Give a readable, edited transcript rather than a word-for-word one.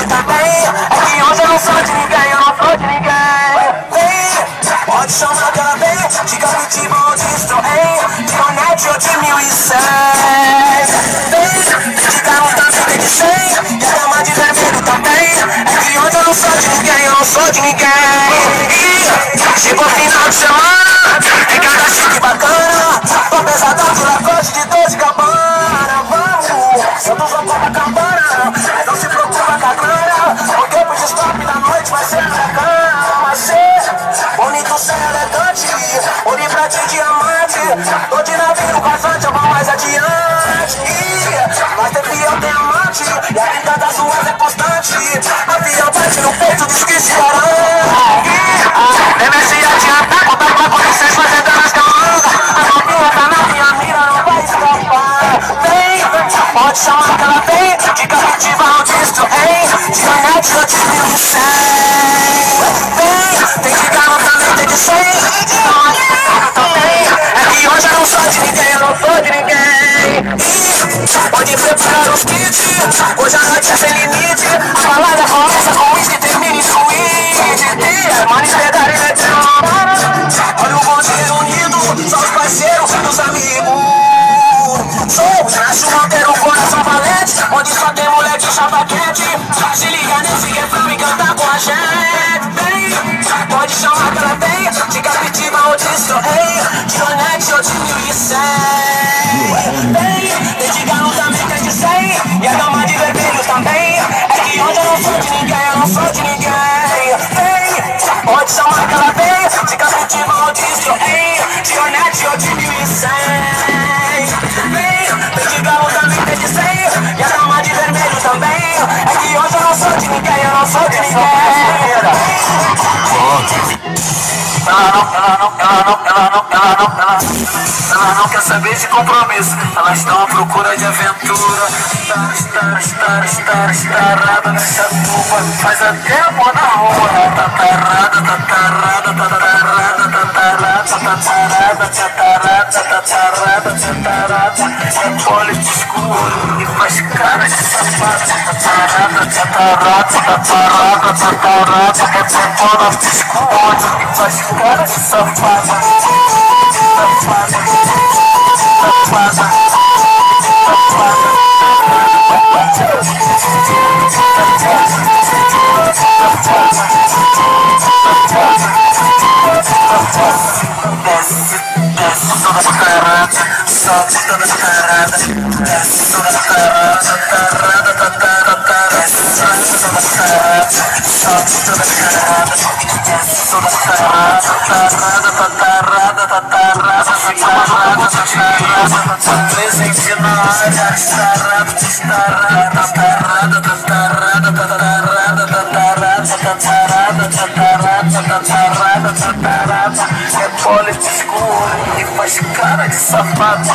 também. É que hoje eu não sou de ninguém, eu não sou de ninguém. Vem, pode chamar que ela vem, de Capitiba ou de Stroheim, de Onete ou de 1100. Vem, de carro também tem de 100, e a dama de vermelho também. É que hoje eu não sou de ninguém, eu não sou de ninguém. E chegou final de semana, fica da chique bacana, tô pesadão de Lacoste de 12 cabana. Vamos, Santos ou Copacabana, mas não se preocupa com a grana, porque pro stop da noite vai ser na cama. Ser bonito, ser elegante, olhe pra ti diamante, tô de navio vazante, eu vou mais adiante. E nós tem fiel, tem amante, e a vida das ruas é constante. A fiel bate no peito, diz que se garante. Deve-se adiantar, contar pra vocês fazendo nas camandas. A novinha tá na minha mira, não vai escapar. Vem, pode chamar que ela vem, de Capitiba ou de Stroheim, de Onete ou de 1100. Vem, tem de carro também, tem de 100, de Onete também. É que hoje eu não sou de ninguém, eu não sou de ninguém. E pode preparar os kits, hoje a noite é sem limite. A balada começa com whisky, termina em suíte. Mano, pegar e meter olha o bonde unido, só os parceiros dos amigos. Sou Inácio Monteiro, coração valente, onde só tem mulher de chapa quente. Se liga nesse refrão e canta com a gente. Vem, pode chamar que ela vem, de Capitiba ou de Stroheim, de Onete ou de 1100. Vem, tem de galo também, tem de 100, e a dama de vermelho também. É que hoje eu não sou de ninguém, eu não sou de ninguém. Vem, pode chamar que ela vem, de Capitiba ou de Stroheim, de Onete ou de 1100. Vem, tem de galo também, tem de 100, e a dama de vermelho também. É que hoje eu não sou de ninguém, eu não sou de ninguém. Ela não quer saber de compromisso, elas estão à procura de aventura. Tarada nessa turma, faz até amor na rua. É pole de escuro e faz cara de safado. É pole de escuro e faz cara de safado. Desce toda parada, sobe toda parada, desce toda parada, desce toda parada, sobe toda parada, desce toda parada, presente na área, é pole de escuro e faz cara de safado.